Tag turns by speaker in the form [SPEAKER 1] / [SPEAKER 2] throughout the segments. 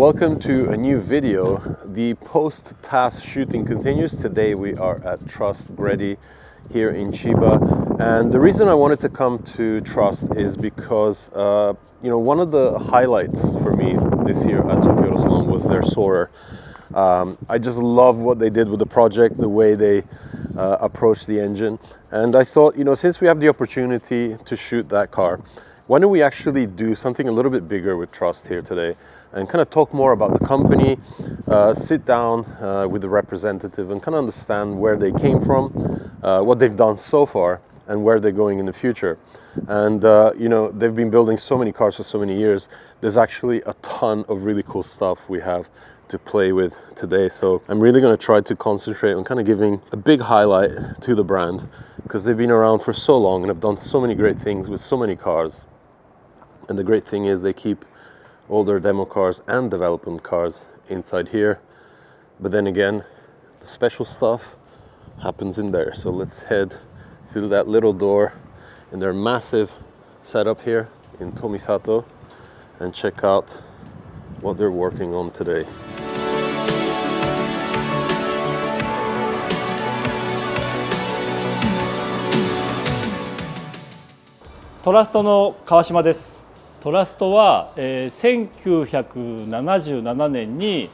[SPEAKER 1] welcome to a new video. The post-task shooting continues. Today we are at Trust GReddy here in Chiba, and the reason I wanted to come to Trust is because one of the highlights for me this year at Tokyo Auto Salon was their Soarer. I just love what they did with the project, the way they approached the engine, and I thought, since we have the opportunity to shoot that car, why don't we actually do something a little bit bigger with Trust here today and kind of talk more about the company, sit down with the representative and kind of understand where they came from, what they've done so far, and where they're going in the future. And they've been building so many cars for so many years. There's actually a ton of really cool stuff we have to play with today. So I'm really going to try to concentrate on kind of giving a big highlight to the brand, because they've been around for so long and have done so many great things with so many cars. And the great thing is they keep all their demo cars and development cars inside here. But then again, the special stuff happens in there. So let's head through that little door in their massive setup here in Tomisato and check out what they're working on today.
[SPEAKER 2] トラストの川島です。トラストは、1977年に、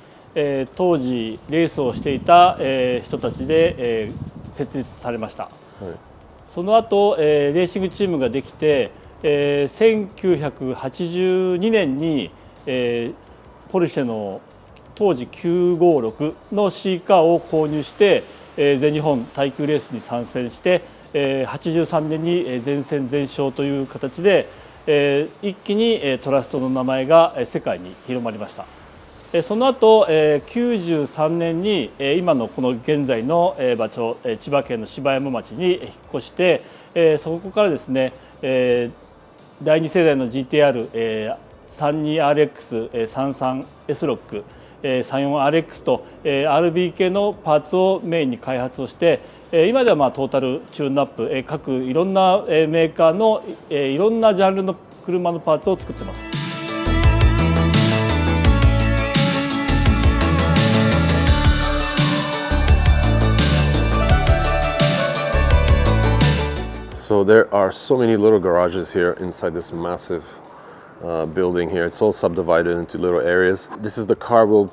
[SPEAKER 2] 当時レースをしていた、人たちで、設立されました。はい、その後、レーシングチームができて、1982年に、ポルシェの当時956の C カーを購入して、全日本耐久レースに参戦して、83年に全戦全勝という形で一気にトラストの名前が世界に広まりました。その後93年に今のこの現在の場所、千葉県の芝山町に引っ越して、そこからですね第2世代の GTR32RX、33S ロック、34RX と RB 系のパーツをメインに開発をして、今ではトータルチューンアップ、各いろんなメーカーのいろんなジャンルの車のパーツを作ってます。
[SPEAKER 1] So there are so many little garages here inside this massive building here. It's all subdivided into little areas. This is the car we'll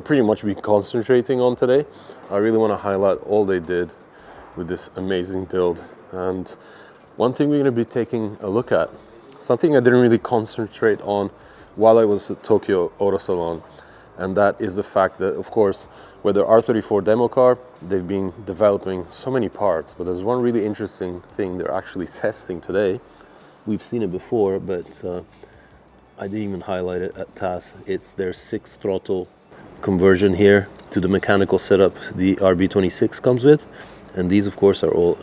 [SPEAKER 1] pretty much be concentrating on today. I really want to highlight all they did with this amazing build. And one thing we're going to be taking a look at, something I didn't really concentrate on while I was at Tokyo Auto Salon, and that is the fact that, of course, with their R34 demo car, they've been developing so many parts, but there's one really interesting thing they're actually testing today. We've seen it before, but I didn't even highlight it at TAS. It's their 6 throttle conversion here to the mechanical setup the RB26 comes with. And these, of course, are all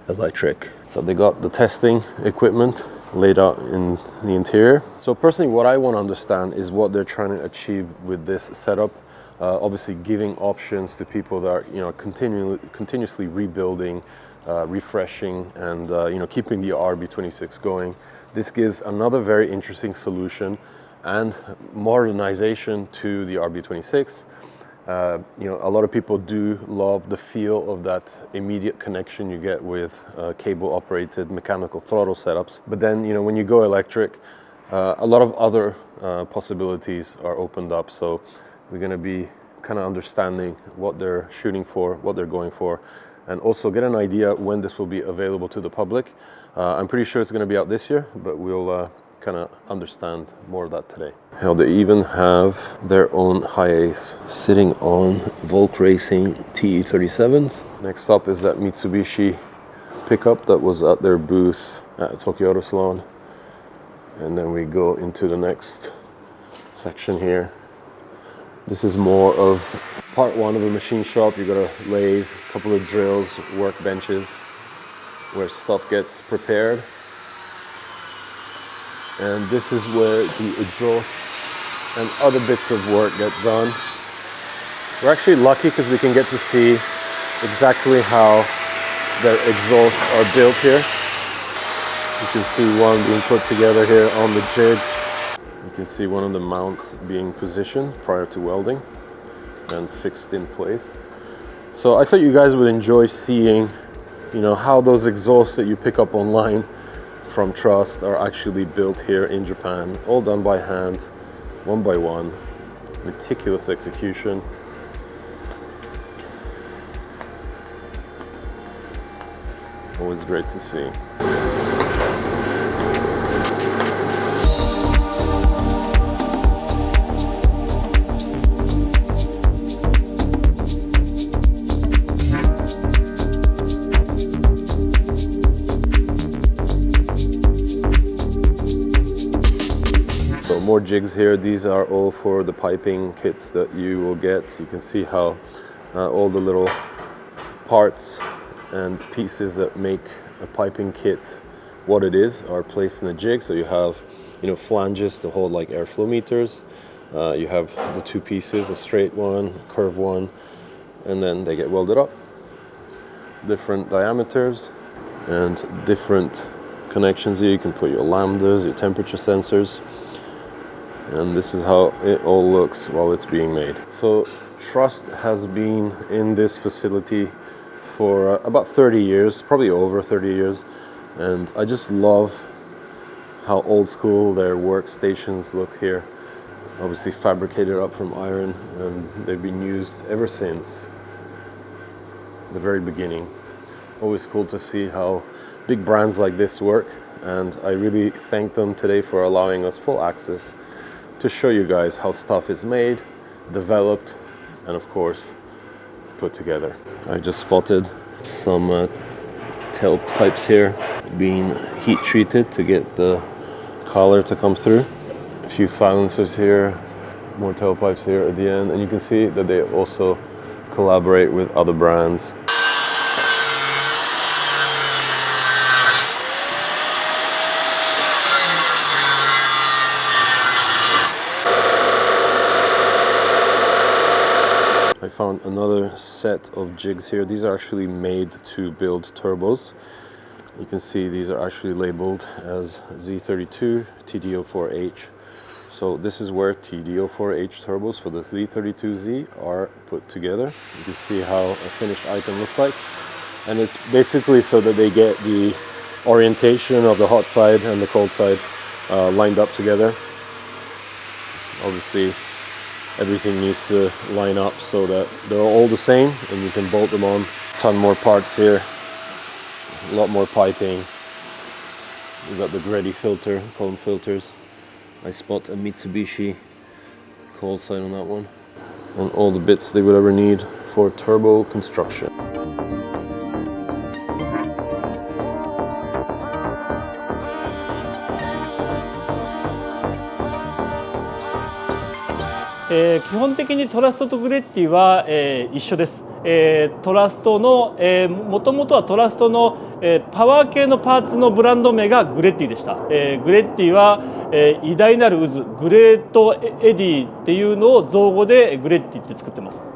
[SPEAKER 1] electric. So they got the testing equipment laid out in the interior. So personally, what I want to understand is what they're trying to achieve with this setup. Obviously, giving options to people that are, continuously rebuilding, refreshing, and keeping the RB26 going. This gives another very interesting solution and modernization to the RB26. A lot of people do love the feel of that immediate connection you get with cable-operated mechanical throttle setups. But then, when you go electric, a lot of other possibilities are opened up. So we're going to be kind of understanding what they're shooting for, what they're going for, and also get an idea when this will be available to the public. I'm pretty sure it's going to be out this year, but we'll kind of understand more of that today. Hell, they even have their own high ace sitting on Volk Racing TE37s. Next up is that Mitsubishi pickup that was at their booth at Tokyo Auto Salon. And then we go into the next section here. This is more of part one of a machine shop. You got a lathe, a couple of drills, workbenches where stuff gets prepared. And this is where the exhaust and other bits of work get done. We're actually lucky because we can get to see exactly how the exhausts are built here. You can see one being put together here on the jig. You can see one of the mounts being positioned prior to welding and fixed in place. So I thought you guys would enjoy seeing, you know, how those exhausts that you pick up online from Trust are actually built here in Japan, all done by hand, one by one, meticulous execution. Always great to see. So more jigs here. These are all for the piping kits that you will get. You can see how all the little parts and pieces that make a piping kit what it is are placed in a jig. So you have, you know, flanges to hold like airflow meters. You have the two pieces, a straight one, a curved one, and then they get welded up. Different diameters and different connections here. You can put your lambdas, your temperature sensors. And this is how it all looks while it's being made. So Trust has been in this facility for about 30 years, probably over 30 years. And I just love how old school their workstations look here. Obviously fabricated up from iron, and they've been used ever since the very beginning. Always cool to see how big brands like this work. And I really thank them today for allowing us full access to show you guys how stuff is made, developed, and of course, put together. I just spotted some tailpipes here being heat treated to get the collar to come through. A few silencers here, more tailpipes here at the end, and you can see that they also collaborate with other brands. I found another set of jigs here. These are actually made to build turbos. You can see these are actually labeled as Z32 TD04H. So this is where TD04H turbos for the Z32Z are put together. You can see how a finished item looks like. And it's basically so that they get the orientation of the hot side and the cold side lined up together. Obviously, everything needs to line up so that they're all the same and you can bolt them on. A ton more parts here, a lot more piping. We've got the GReddy filter, cone filters. I spot a Mitsubishi call sign on that one. And all the bits they would ever need for turbo construction.
[SPEAKER 2] 基本的にトラストとグレッティは、一緒です。トラストのもともとはトラストの、パワー系のパーツのブランド名がグレッティでした。グレッティは、偉大なる渦グレートエディっていうのを造語でグレッティって作ってます。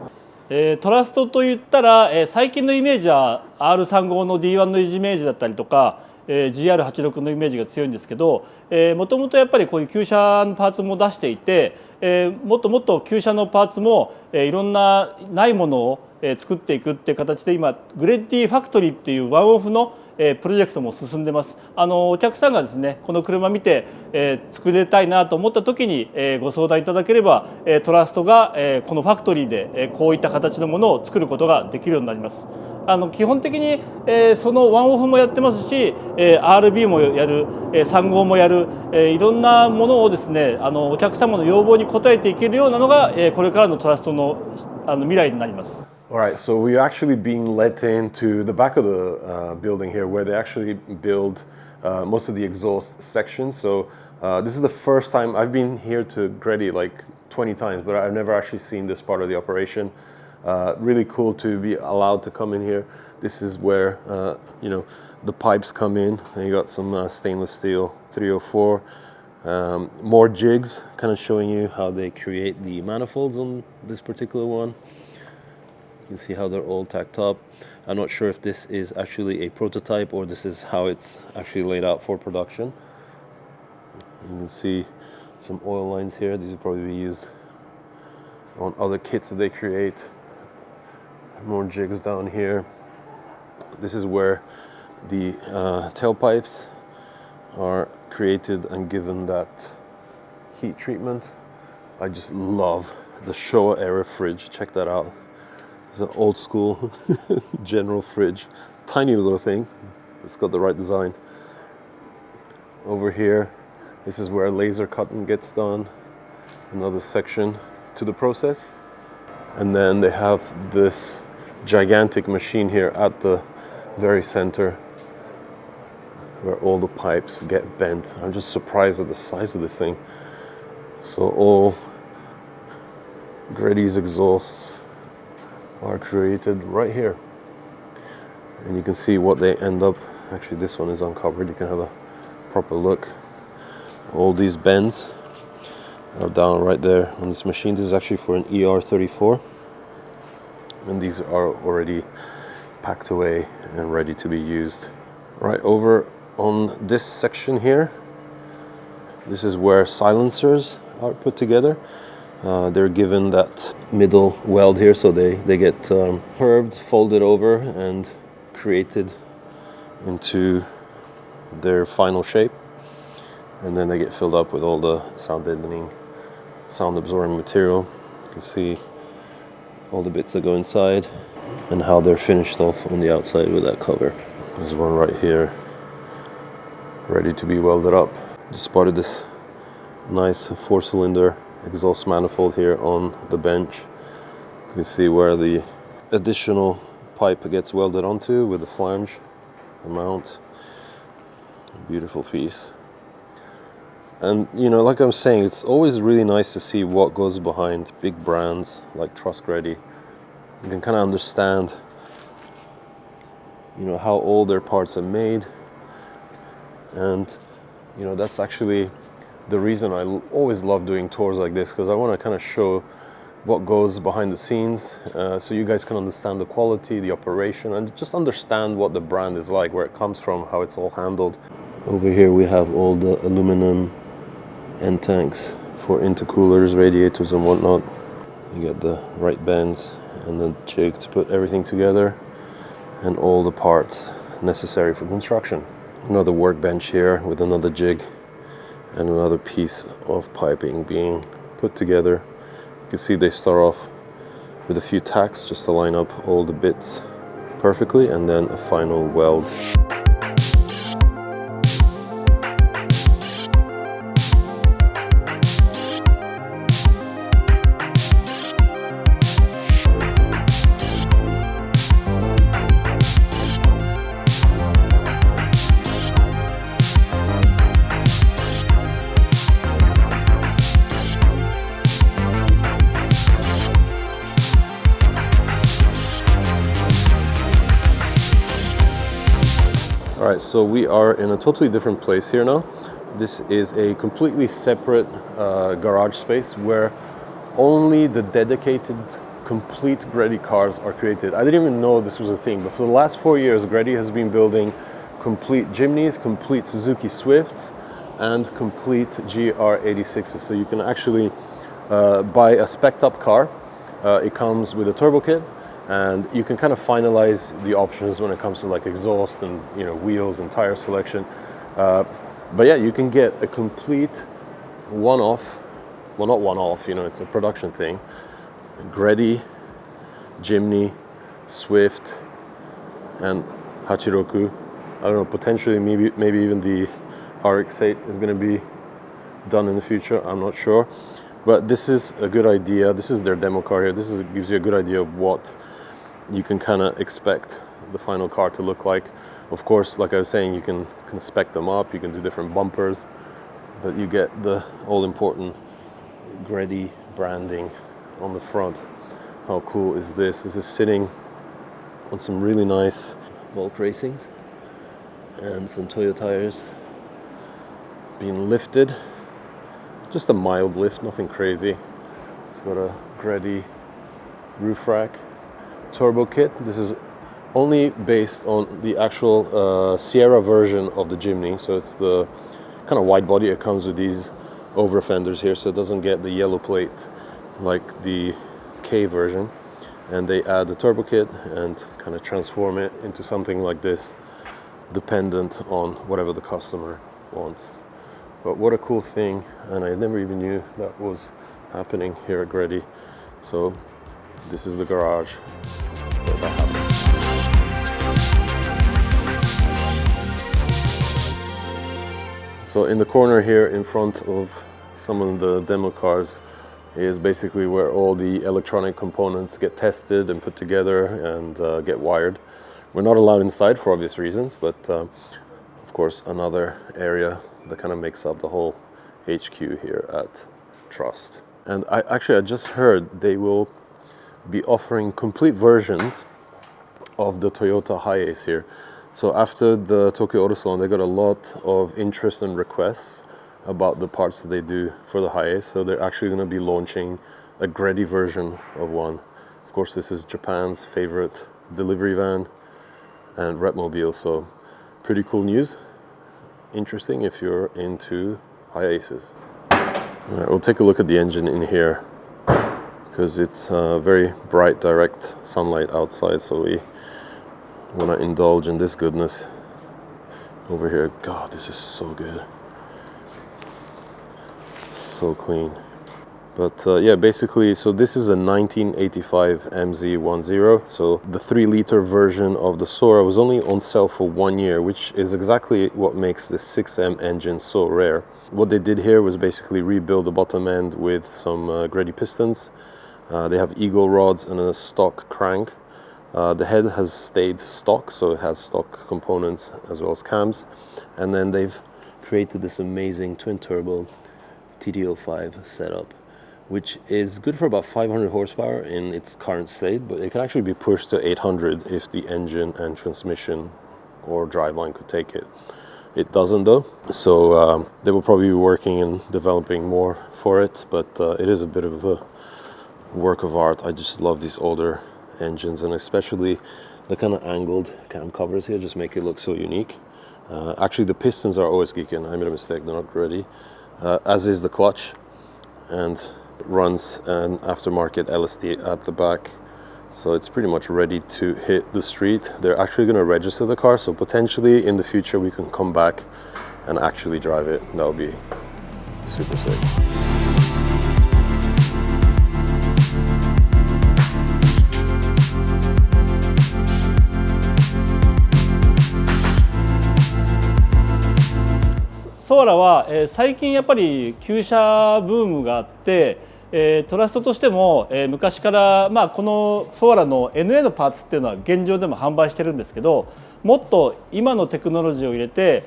[SPEAKER 2] トラストといったら、最近のイメージは R35 の D1 のイメージだったりとか、GR86 のイメージが強いんですけど、もともとやっぱりこういう旧車のパーツも出していて、もっともっと旧車のパーツも、いろんなないものを作っていくっていう形で今グレッディファクトリーっていうワンオフのプロジェクトも進んでます。お客さんがですねこの車見て、作りたいなと思った時に、ご相談いただければ、トラストが、このファクトリーで、こういった形のものを作ることができるようになります。基本的に、そのワンオフもやってますし、RB もやる、3号もやる、いろんなものをですねお客様の要望に応えていけるようなのが、これからのトラストの、未来になります。
[SPEAKER 1] All right, so we're actually being let into the back of the building here where they actually build most of the exhaust sections. So this is the first time I've been here to GReddy like 20 times, but I've never actually seen this part of the operation. Really cool to be allowed to come in here. This is where you know the pipes come in, and you got some stainless steel 304. More jigs, kind of showing you how they create the manifolds on this particular one. You can see how they're all tacked up. I'm not sure if this is actually a prototype or this is how it's actually laid out for production. You can see Some oil lines here. These will probably be used on other kits that they create. More jigs down here. This is where the tailpipes are created and given that heat treatment. I just love the Showa era fridge. Check that out. It's an old school general fridge. Tiny little thing. It's got the right design. Over here, this is where laser cutting gets done. Another section to the process. And then they have this gigantic machine here at the very center where all the pipes get bent. I'm just surprised at the size of this thing. So all GReddy's exhausts are created right here. And you can see what they end up. Actually, this one is uncovered. You can have a proper look. All these bends are down right there on this machine. This is actually for an ER34. And these are already packed away and ready to be used. Right over on this section here, this is where silencers are put together. They're given that middle weld here, so they get curved, folded over, and created into their final shape. And then they get filled up with all the sound deadening, sound absorbing material. You can see all the bits that go inside and how they're finished off on the outside with that cover. There's one right here ready to be welded up. Just spotted this nice 4-cylinder exhaust manifold here on the bench. You can see where the additional pipe gets welded onto with the flange, the mount. Beautiful piece. And you know, like I was saying, it's always really nice to see what goes behind big brands like Trust GReddy. You can kind of understand, you know, how all their parts are made. And you know, that's actually the reason I always love doing tours like this, because I want to kind of show what goes behind the scenes, so you guys can understand the quality, the operation, and just understand what the brand is like, where it comes from, how it's all handled. Over here we have all the aluminum end tanks for intercoolers, radiators and whatnot. You get the right bends and the jig to put everything together, and all the parts necessary for construction. Another workbench here with another jig and another piece of piping being put together. You can see they start off with a few tacks just to line up all the bits perfectly, and then a final weld. Alright, so we are in a totally different place here now. This is a completely separate garage space where only the dedicated, complete GReddy cars are created. I didn't even know this was a thing, but for the last 4 years, GReddy has been building complete Jimneys, complete Suzuki Swifts, and complete GR86s. So you can actually buy a spec'd up car. It comes with a turbo kit, and you can kind of finalize the options when it comes to like exhaust and, you know, wheels and tire selection. But yeah, you can get a complete one-off, well, not one-off, you know, it's a production thing. GReddy, Jimny, Swift, and Hachiroku. I don't know, potentially maybe even the RX-8 is going to be done in the future. I'm not sure. But this is a good idea. This is their demo car here. This gives you a good idea of what you can kind of expect the final car to look like. Of course, like I was saying, you can spec them up, you can do different bumpers, but you get the all-important GReddy branding on the front. How cool is this? This is sitting on some really nice Volk Racings and some Toyo tires being lifted. Just a mild lift, nothing crazy. It's got a GReddy roof rack, turbo kit. This is only based on the actual Sierra version of the Jimny, so it's the kind of wide body. It comes with these over fenders here so it doesn't get the yellow plate like the K version. And they add the turbo kit and kind of transform it into something like this, dependent on whatever the customer wants. But what a cool thing, and I never even knew that was happening here at GReddy. So this is the garage where that happened. So in the corner here in front of some of the demo cars is basically where all the electronic components get tested and put together and get wired. We're not allowed inside for obvious reasons, but of course another area that kind of makes up the whole HQ here at Trust. And I just heard they will be offering complete versions of the Toyota Hiace here. So after the Tokyo Auto Salon, they got a lot of interest and requests about the parts that they do for the Hiace. So they're actually going to be launching a GReddy version of one. Of course, this is Japan's favorite delivery van and repmobile, so pretty cool news. Interesting if you're into Hiaces. All right, we'll take a look at the engine in here because it's very bright direct sunlight outside, so we want to indulge in this goodness over here. God, this is so good, so clean. But yeah, basically, so this is a 1985 MZ10. So the 3-liter version of the Soarer was only on sale for 1 year, which is exactly what makes the 6M engine so rare. What they did here was basically rebuild the bottom end with some GReddy pistons. They have eagle rods and a stock crank. The head has stayed stock, so it has stock components as well as cams. And then they've created this amazing twin turbo TD05 setup, which is good for about 500 horsepower in its current state, but it can actually be pushed to 800 if the engine and transmission or driveline could take it. It doesn't though, so they will probably be working and developing more for it, but it is a bit of a work of art. I just love these older engines, and especially the kind of angled cam covers here just make it look so unique. Actually, the pistons are OS Geekin. I made a mistake, they're not GReddy. As is the clutch, and runs an aftermarket LSD at the back, so it's pretty much ready to hit the street. They're actually going to register the car, so potentially in the future we can come back and actually drive it. That would be super sick.
[SPEAKER 2] ソーラは、最近やっぱり旧車ブームがあって、トラストとしても、昔から、このソーラの NA のパーツっていうのは現状でも販売してるんですけど、もっと今のテクノロジーを入れて、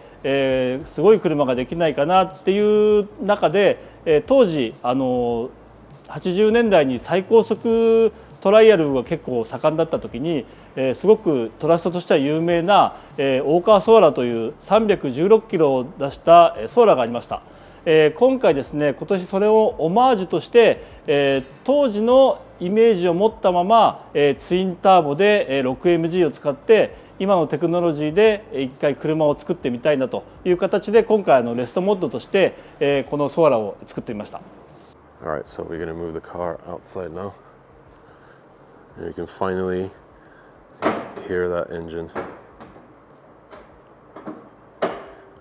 [SPEAKER 2] すごい車ができないかなっていう中で、当時80年代に最高速トライアルが結構盛んだった時に、すごくトラストとしては有名な、大川ソーラーという316キロを出したソーラーがありました。今回ですね、今年それをオマージュとして、当時のイメージを持ったまま、ツインターボで 6MG を使って今のテクノロジーで一回車を作ってみたいなという形で今回レストモッドとして、このソーラーを作ってみました。
[SPEAKER 1] Alright, so we're gonna move the car outside now. And you can finally hear that engine.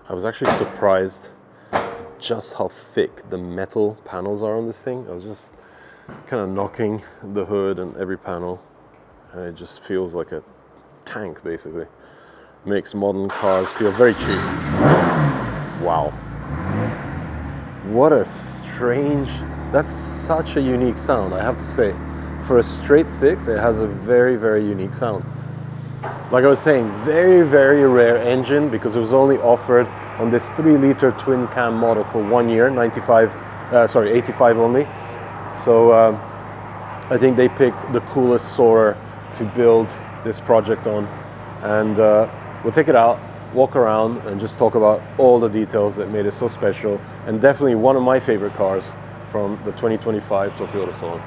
[SPEAKER 1] I was actually surprised just how thick the metal panels are on this thing. I was just kind of knocking the hood and every panel, and it just feels like a tank basically. Makes modern cars feel very cheap. Wow. What a strange, that's such a unique sound, I have to say. For a straight 6, it has a very, very unique sound. Like I was saying, very, very rare engine because it was only offered on this 3-liter twin cam model for 1 year, 85 only. So I think they picked the coolest Soarer to build this project on. And we'll take it out, walk around, and just talk about all the details that made it so special. And definitely one of my favorite cars from the 2025 Tokyo Auto Salon.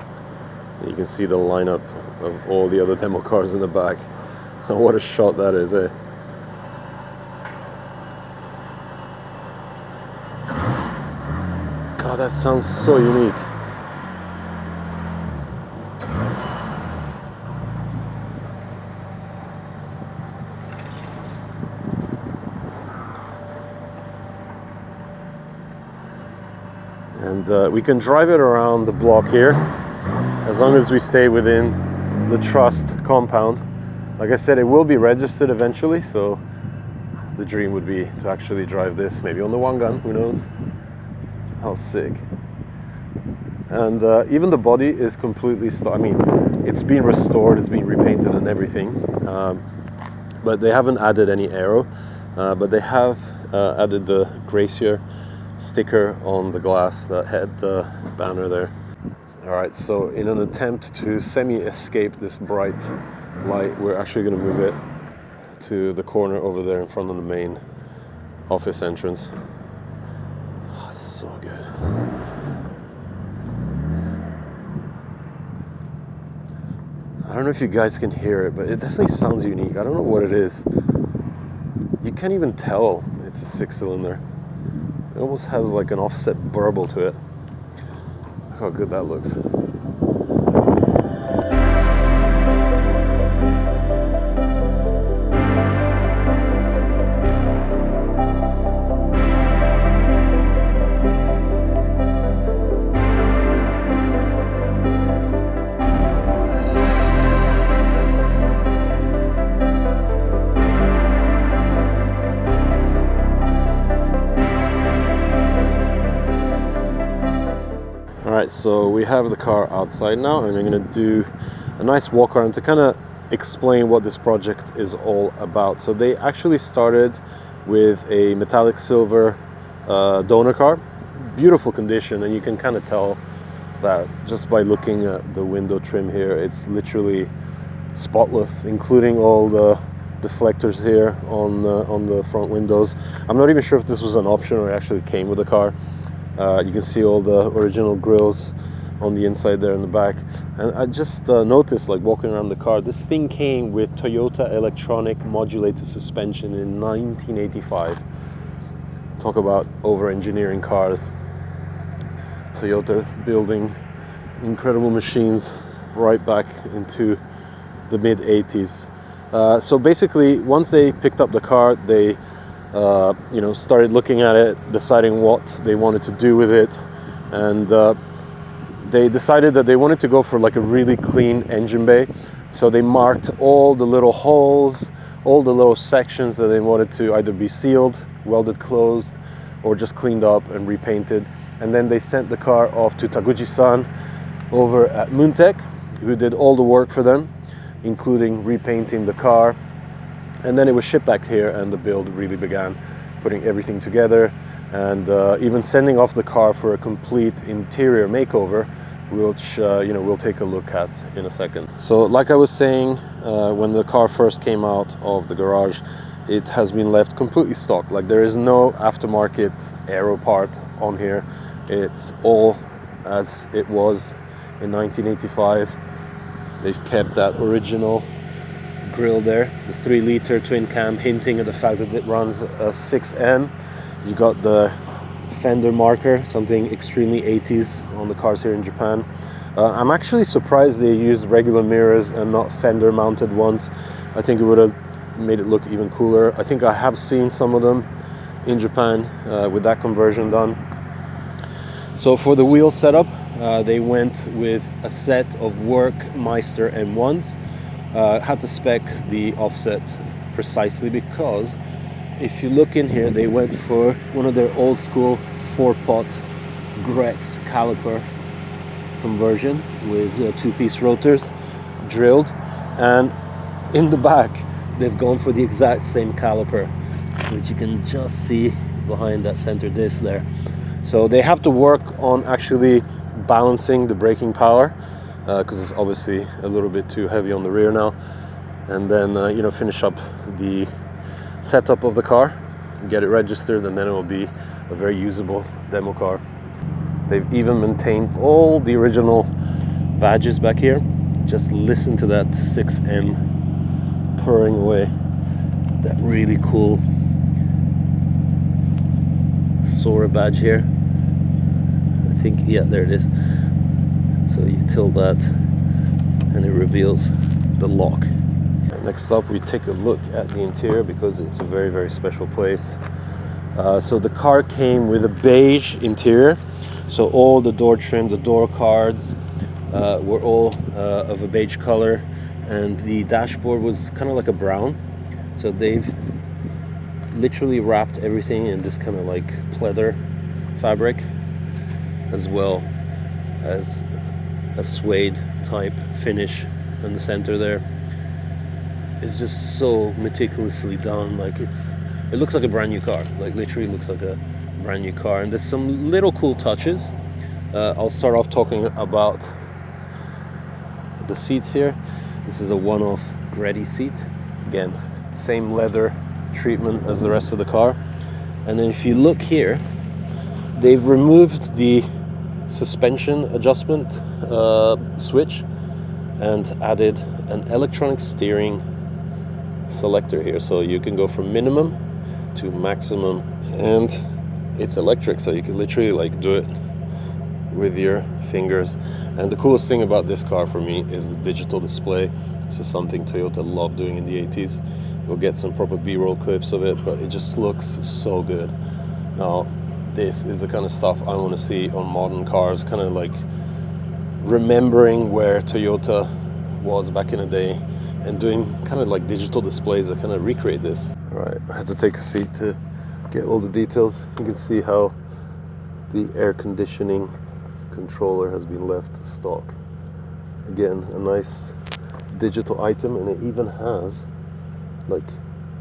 [SPEAKER 1] You can see the lineup of all the other demo cars in the back. What a shot that is, eh? God, that sounds so unique. And we can drive it around the block here as long as we stay within the Trust compound. Like I said, it will be registered eventually, so the dream would be to actually drive this, maybe on the one gun, who knows? How sick. And even the body is completely I mean, it's been restored, it's been repainted and everything, but they haven't added any aero, but they have added the Gracier sticker on the glass, that head banner there. All right, so in an attempt to semi-escape this bright light, we're actually going to move it to the corner over there in front of the main office entrance. Oh, so good. I don't know if you guys can hear it, but it definitely sounds unique. I don't know what it is. You can't even tell it's a 6-cylinder. It almost has like an offset burble to it. Look how good that looks. Alright, so we have the car outside now, and I'm going to do a nice walk around to kind of explain what this project is all about. So they actually started with a metallic silver donor car, beautiful condition, and you can kind of tell that just by looking at the window trim here. It's literally spotless, including all the deflectors here on the front windows. I'm not even sure if this was an option or it actually came with the car. You can see all the original grills on the inside there in the back. And I just noticed, like walking around the car, this thing came with Toyota electronic modulated suspension in 1985. Talk about over-engineering cars. Toyota building incredible machines right back into the mid-80s. So basically, once they picked up the car, they started looking at it, deciding what they wanted to do with it, and they decided that they wanted to go for like a really clean engine bay. So they marked all the little holes, all the little sections that they wanted to either be sealed, welded closed, or just cleaned up and repainted. And then they sent the car off to Taguchi-san over at Moontech, who did all the work for them, including repainting the car. And then it was shipped back here, and the build really began, putting everything together, and even sending off the car for a complete interior makeover, which we'll take a look at in a second. So like I was saying, when the car first came out of the garage, it has been left completely stock. Like, there is no aftermarket aero part on here. It's all as it was in 1985. They've kept that original grill there, the 3-liter twin cam, hinting at the fact that it runs a 6M. You got the fender marker, something extremely 80s on the cars here in Japan. I'm actually surprised they used regular mirrors and not fender mounted ones. I think it would have made it look even cooler. I think I have seen some of them in Japan with that conversion done. So for the wheel setup, they went with a set of Workmeister M1s. Had to spec the offset precisely, because if you look in here, they went for one of their old school 4-pot Grex caliper conversion with 2-piece rotors drilled, and in the back they've gone for the exact same caliper, which you can just see behind that center disc there. So they have to work on actually balancing the braking power, because it's obviously a little bit too heavy on the rear now, and then finish up the setup of the car, get it registered, and then it will be a very usable demo car. They've even maintained all the original badges back here. Just listen to that 6M purring away. That really cool Soarer badge here. I think, yeah, there it is. So you tilt that and it reveals the lock. Next up, we take a look at the interior because it's a very, very special place. So the car came with a beige interior. So all the door trim, the door cards were all of a beige color, and the dashboard was kind of like a brown. So they've literally wrapped everything in this kind of like pleather fabric, as well as a suede type finish in the center there. It's just so meticulously done. Like it looks like a brand new car. Like literally looks like a brand new car. And there's some little cool touches. I'll start off talking about the seats here. This is a one-off GReddy seat. Again, same leather treatment as the rest of the car. And then if you look here, they've removed the suspension adjustment switch and added an electronic steering selector here, so you can go from minimum to maximum, and it's electric, so you can literally like do it with your fingers. And the coolest thing about this car for me is the digital display. This is something Toyota loved doing in the 80s. We'll get some proper B-roll clips of it, but it just looks so good. Now this is the kind of stuff I want to see on modern cars, kind of like remembering where Toyota was back in the day and doing kind of like digital displays that kind of recreate this. All right, I had to take a seat to get all the details. You can see how the air conditioning controller has been left stock. Again, a nice digital item, and it even has like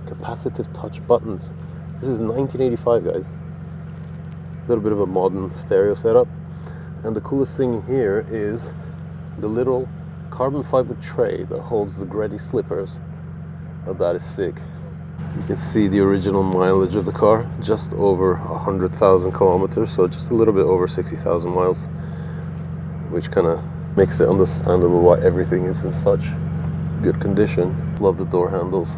[SPEAKER 1] capacitive touch buttons. This is 1985, guys. A little bit of a modern stereo setup. And the coolest thing here is the little carbon fiber tray that holds the GReddy slippers. Oh, that is sick. You can see the original mileage of the car, just over 100,000 kilometers, so just a little bit over 60,000 miles, which kind of makes it understandable why everything is in such good condition. Love the door handles.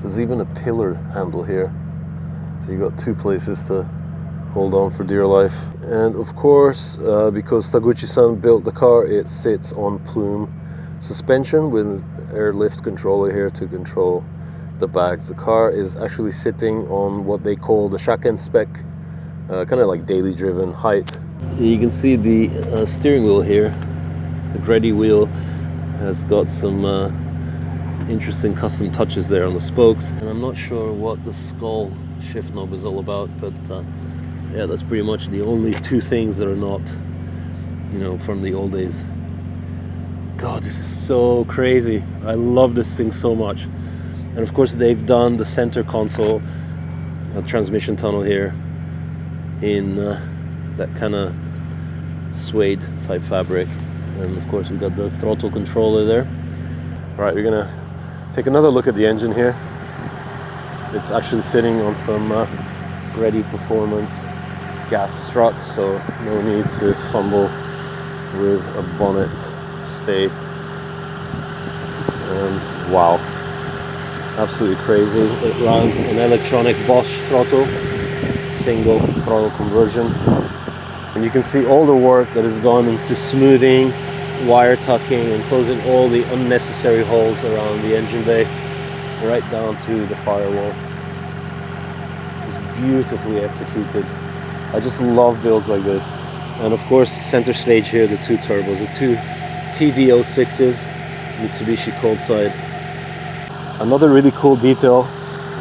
[SPEAKER 1] There's even a pillar handle here, so you got two places to hold on for dear life. And of course, because Taguchi-san built the car, it sits on plume suspension with air lift controller here to control the bags. The car is actually sitting on what they call the Shaken spec, kind of like daily driven height. You can see the steering wheel here. The GReddy wheel has got some interesting custom touches there on the spokes, and I'm not sure what the skull shift knob is all about, but yeah, that's pretty much the only two things that are not, you know, from the old days. God, this is so crazy. I love this thing so much. And of course they've done the center console transmission tunnel here in that kind of suede type fabric. And of course we've got the throttle controller there. All right, we're gonna take another look at the engine here. It's actually sitting on some GReddy Performance gas struts, so no need to fumble with a bonnet stay. And wow, absolutely crazy. It runs an electronic Bosch throttle, single throttle conversion, and you can see all the work that is gone into smoothing, wire tucking, and closing all the unnecessary holes around the engine bay, right down to the firewall. It's beautifully executed. I just love builds like this. And of course, center stage here, the two turbos, the two TD06s, Mitsubishi cold side. Another really cool detail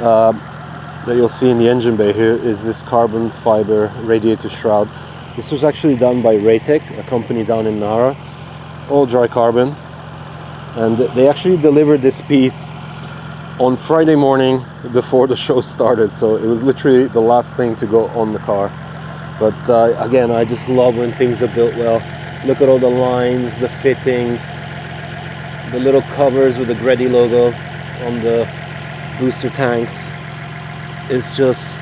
[SPEAKER 1] that you'll see in the engine bay here is this carbon fiber radiator shroud. This was actually done by Raytec, a company down in Nara, all dry carbon. And they actually delivered this piece on Friday morning before the show started, so it was literally the last thing to go on the car. But again, I just love when things are built well. Look at all the lines, the fittings, the little covers with the GReddy logo on the booster tanks. It's just,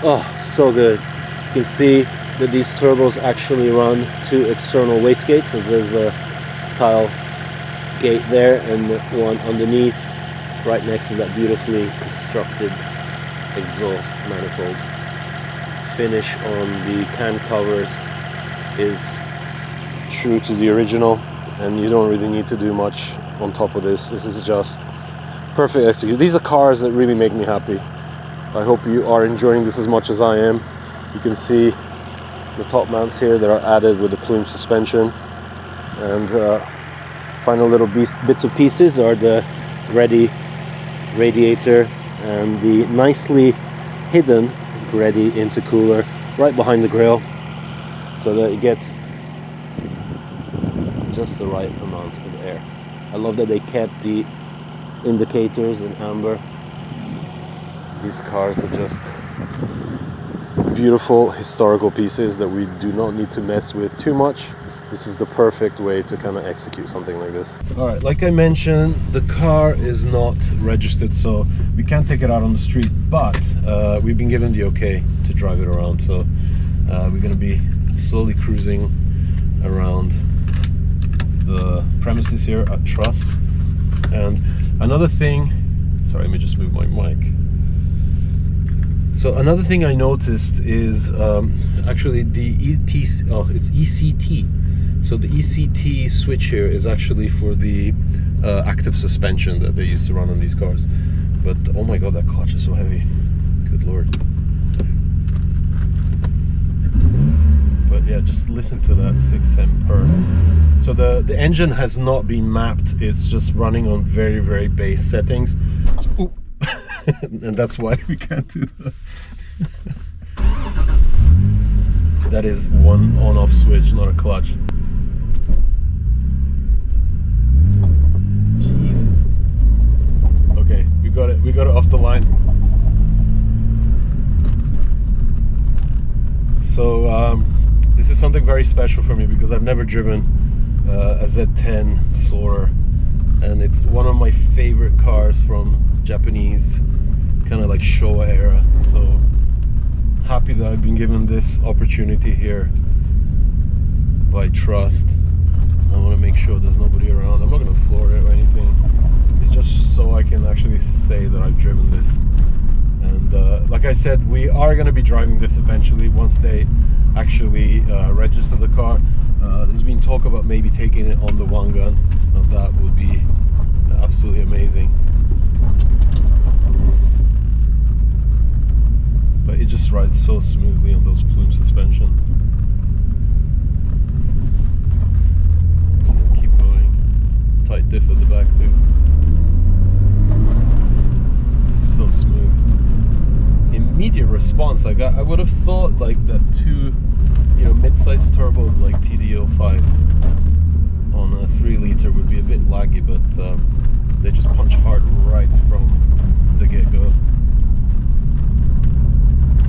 [SPEAKER 1] oh, so good. You can see that these turbos actually run two external wastegates. So there's a tile gate there and one underneath, right next to that beautifully constructed exhaust manifold. Finish on the can covers is true to the original, and you don't really need to do much on top of this. This is just perfect execution. These are cars that really make me happy. I hope you are enjoying this as much as I am. You can see the top mounts here that are added with the plume suspension, and final little bits of pieces are the GReddy radiator and the nicely hidden GReddy intercooler right behind the grille, so that it gets just the right amount of air. I love that they kept the indicators in amber. These cars are just beautiful historical pieces that we do not need to mess with too much. This is the perfect way to kind of execute something like this. All right, like I mentioned, the car is not registered, so we can't take it out on the street, but we've been given the okay to drive it around. So we're gonna be slowly cruising around the premises here at Trust. And another thing, sorry, let me just move my mic. So another thing I noticed is actually the it's ECT. So the ECT switch here is actually for the active suspension that they used to run on these cars. But oh my god, that clutch is so heavy. Good lord. But yeah, just listen to that 6M per. So the engine has not been mapped. It's just running on very, very base settings. So, and that's why we can't do that. That is one on-off switch, not a clutch. Jesus. Okay, we got it off the line. So this is something very special for me because I've never driven a Z10 Soarer, and it's one of my favorite cars from Japanese kind of like Showa era. So happy that I've been given this opportunity here by Trust. I want to make sure there's nobody around. I'm not going to floor it or anything. It's just so I can actually say that I've driven this. And like I said, we are going to be driving this eventually once they actually register the car. There's been talk about maybe taking it on the one gun. Now that would be absolutely amazing. But it just rides so smoothly on those plume suspension. Just gonna keep going. Tight diff at the back too. So smooth. Immediate response. I would have thought like that two, mid-sized turbos like TD05s on a 3-liter would be a bit laggy, but they just punch hard right from the get-go.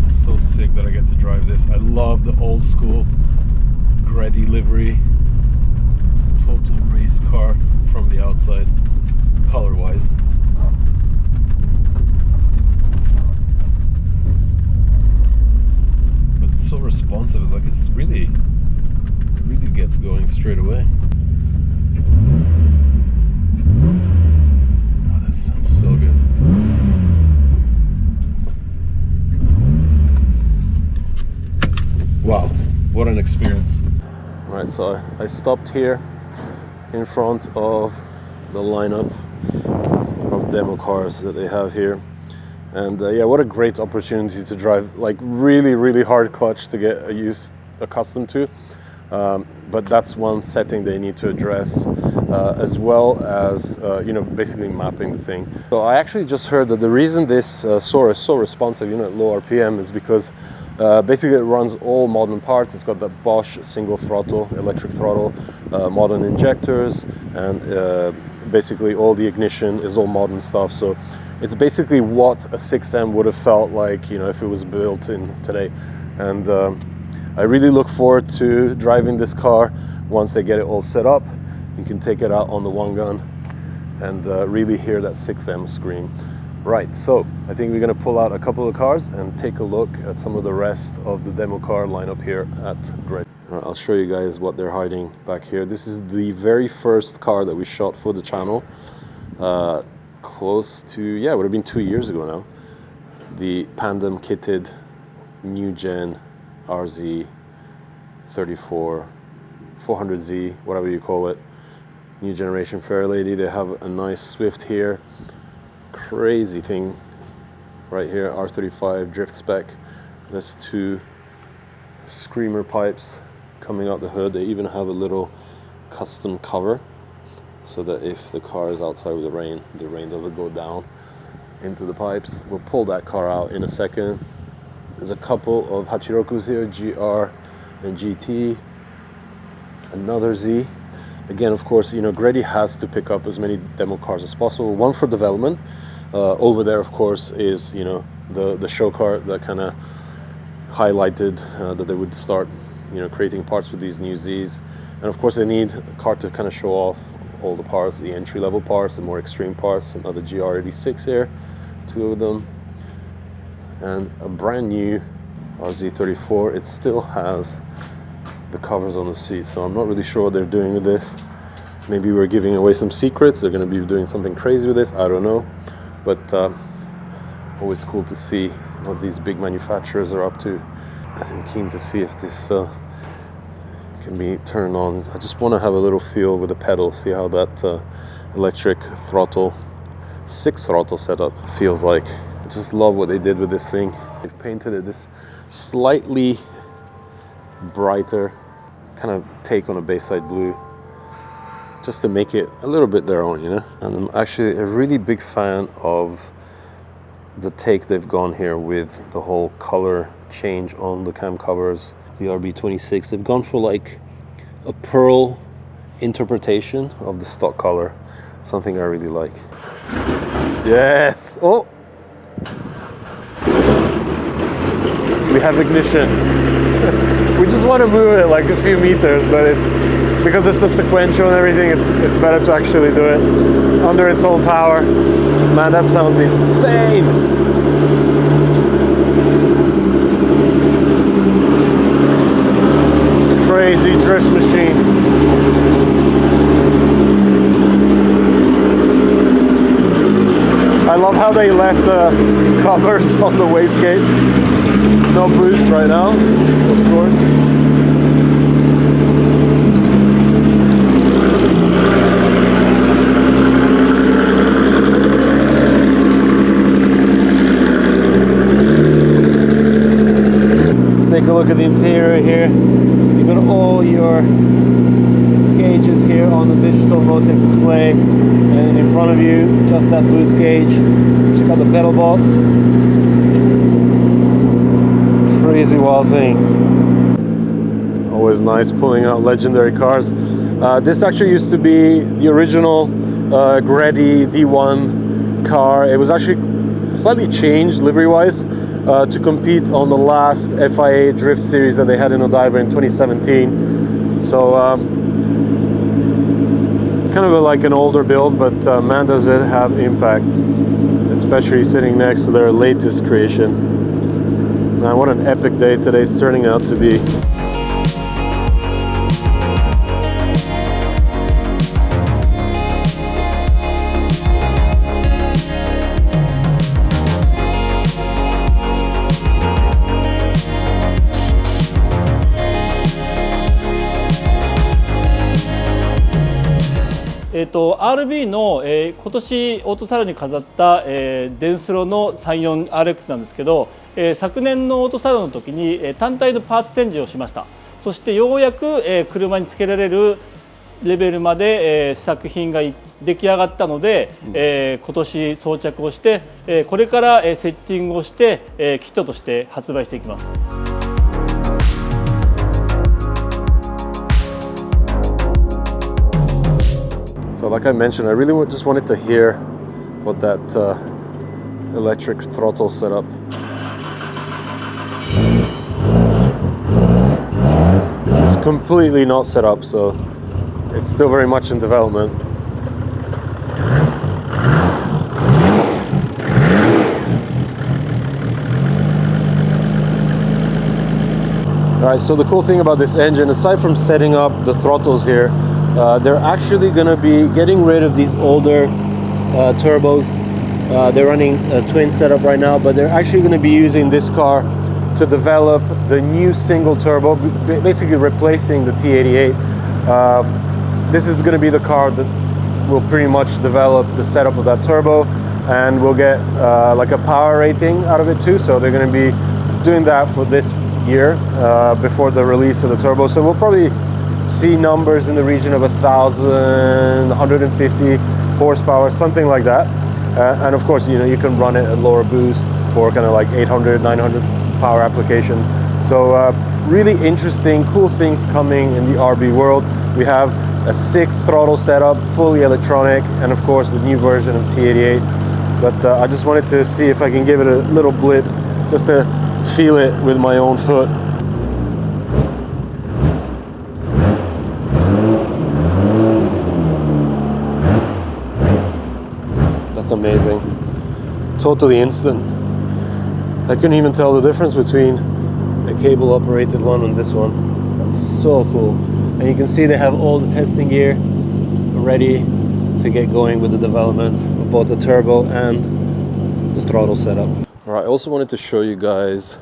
[SPEAKER 1] So sick that I get to drive this. I love the old school GReddy livery. Total race car from the outside, color wise. But it's so responsive, like it really gets going straight away. God, that sounds so good. Wow, what an experience. All right, so I stopped here in front of the lineup of demo cars that they have here. And yeah, what a great opportunity to drive like really hard clutch to get accustomed to. But that's one setting they need to address, as well as basically mapping the thing. So I actually just heard that the reason this Soarer is so responsive, at low RPM, is because basically it runs all modern parts. It's got the Bosch single throttle, electric throttle, modern injectors, and basically all the ignition is all modern stuff. So it's basically what a 6M would have felt like, if it was built in today. And I really look forward to driving this car once they get it all set up. You can take it out on the one gun and really hear that 6M scream. Right, so I think we're gonna pull out a couple of cars and take a look at some of the rest of the demo car lineup here at GReddy. Right, I'll show you guys what they're hiding back here. This is the very first car that we shot for the channel. Close to, yeah, it would have been 2 years ago now. The Pandem kitted new gen RZ 34, 400Z, whatever you call it. New generation Fairlady. They have a nice Swift here. Crazy thing right here, R35 drift spec. There's 2 screamer pipes coming out the hood. They even have a little custom cover so that if the car is outside with the rain doesn't go down into the pipes. We'll pull that car out in a second. There's a couple of Hachirokus here, GR and GT. Another Z. Again, of course, you know, GReddy has to pick up as many demo cars as possible. One for development. Over there, of course, is, you know, the show car that kind of highlighted that they would start, you know, creating parts with these new Zs. And of course, they need a car to kind of show off all the parts, the entry-level parts, the more extreme parts. Another GR86 here, 2 of them, and a brand new RZ34. It still has the covers on the seat, so I'm not really sure what they're doing with this. Maybe we're giving away some secrets. They're going to be doing something crazy with this. I don't know, but always cool to see what these big manufacturers are up to. I'm keen to see if this can be turned on. I just want to have a little feel with the pedal, see how that electric throttle, 6 throttle setup feels like. I just love what they did with this thing. They've painted it this slightly brighter kind of take on a Bayside blue, just to make it a little bit their own, you know. And I'm actually a really big fan of the take they've gone here with the whole color change on the cam covers. The RB26, they've gone for like a pearl interpretation of the stock color, something I really like. Yes! Oh! We have ignition. We just want to move it like a few meters, but it's because it's a sequential and everything, it's better to actually do it under its own power. Man, that sounds insane! Crazy drift machine. I love how they left the covers on the wastegate. No boost right now, of course. Let's take a look at the interior here. You've got all your gauges here on the digital rotate display, and in front of you, just that boost gauge. Check out the pedal box. Crazy wild thing. Always nice pulling out legendary cars. This actually used to be the original GReddy D1 car. It was actually slightly changed livery-wise to compete on the last FIA Drift Series that they had in Odaiba in 2017. So kind of like an older build, but man, does it have impact, especially sitting next to their latest creation. Man, what an epic day today's turning out to be.
[SPEAKER 2] RB の、今年オートサロンに飾った、デンスロの 34RX なんですけど、昨年のオートサロンの時に、単体のパーツチェンジをしました。そしてようやく、車につけられるレベルまで、試作品が出来上がったので、今年装着をして、これから、セッティングをして、キットとして発売していきます。
[SPEAKER 1] So like I mentioned, I really just wanted to hear what that electric throttle setup. This is completely not set up, so it's still very much in development. Alright, so the cool thing about this engine, aside from setting up the throttles here, they're actually going to be getting rid of these older turbos. They're running a twin setup right now, but they're actually going to be using this car to develop the new single turbo, basically replacing the T88. This is going to be the car that will pretty much develop the setup of that turbo, and we'll get like a power rating out of it too. So they're going to be doing that for this year before the release of the turbo. So we'll probably see numbers in the region of 1,000, 150 horsepower, something like that. And of course, you know, you can run it at lower boost for kind of like 800, 900 power application. So really interesting, cool things coming in the RB world. We have a 6 throttle setup, fully electronic, and of course the new version of T88. But I just wanted to see if I can give it a little blip, just to feel it with my own foot. That's amazing. Totally instant. I couldn't even tell the difference between a cable operated one and this one. That's so cool. And you can see they have all the testing gear ready to get going with the development of both the turbo and the throttle setup. All right, I also wanted to show you guys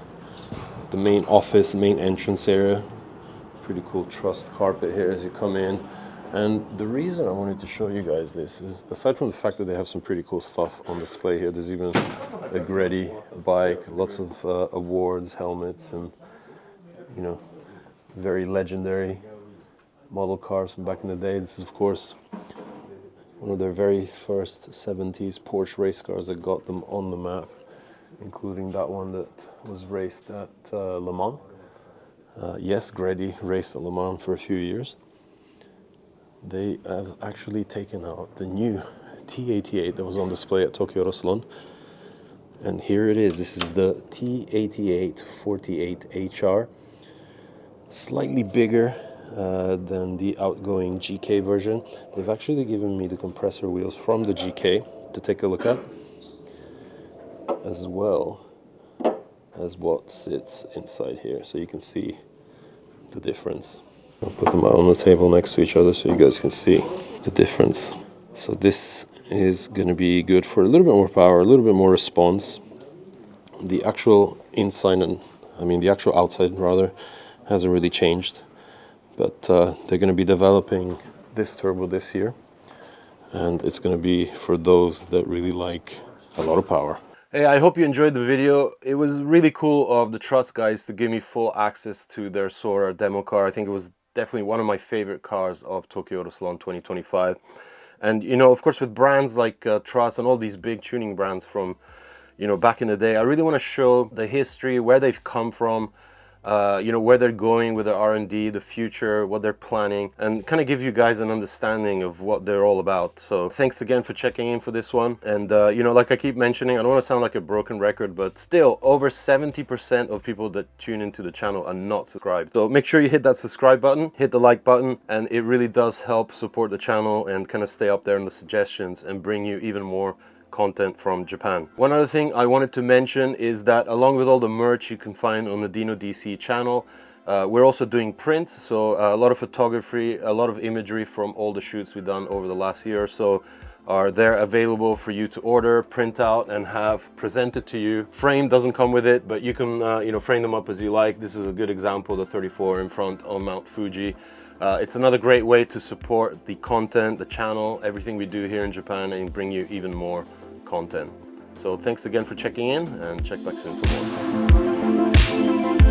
[SPEAKER 1] the main office, main entrance area. Pretty cool truss carpet here as you come in. And the reason I wanted to show you guys this is, aside from the fact that they have some pretty cool stuff on display here, there's even a GReddy bike, lots of awards, helmets, and, you know, very legendary model cars from back in the day. This is, of course, one of their very first 70s Porsche race cars that got them on the map, including that one that was raced at Le Mans. Yes, GReddy raced at Le Mans for a few years. They have actually taken out the new T88 that was on display at Tokyo Auto Salon. And here it is. This is the T88 48HR. Slightly bigger than the outgoing GK version. They've actually given me the compressor wheels from the GK to take a look at, as well as what sits inside here. So you can see the difference. I'll put them out on the table next to each other so you guys can see the difference. So this is going to be good for a little bit more power, a little bit more response. The actual inside, and I mean the actual outside rather, hasn't really changed. But they're going to be developing this turbo this year. And it's going to be for those that really like a lot of power. Hey, I hope you enjoyed the video. It was really cool of the Trust guys to give me full access to their Soarer demo car. I think it was definitely one of my favorite cars of Tokyo Auto Salon 2025. And, you know, of course, with brands like Trust and all these big tuning brands from, you know, back in the day, I really want to show the history, where they've come from, you know, where they're going with their R&D, the future, what they're planning, and kind of give you guys an understanding of what they're all about. So thanks again for checking in for this one. And, you know, like I keep mentioning, I don't want to sound like a broken record, but still over 70% of people that tune into the channel are not subscribed. So make sure you hit that subscribe button, hit the like button, and it really does help support the channel and kind of stay up there in the suggestions and bring you even more content from Japan. One other thing I wanted to mention is that along with all the merch you can find on the Dino DC channel, we're also doing prints, so a lot of photography, a lot of imagery from all the shoots we've done over the last year or so are there available for you to order, print out, and have presented to you. Frame doesn't come with it, but you can you know, frame them up as you like. This is a good example, the 34 in front on Mount Fuji. It's another great way to support the content, the channel, everything we do here in Japan, and bring you even more content. So thanks again for checking in, and check back soon for more.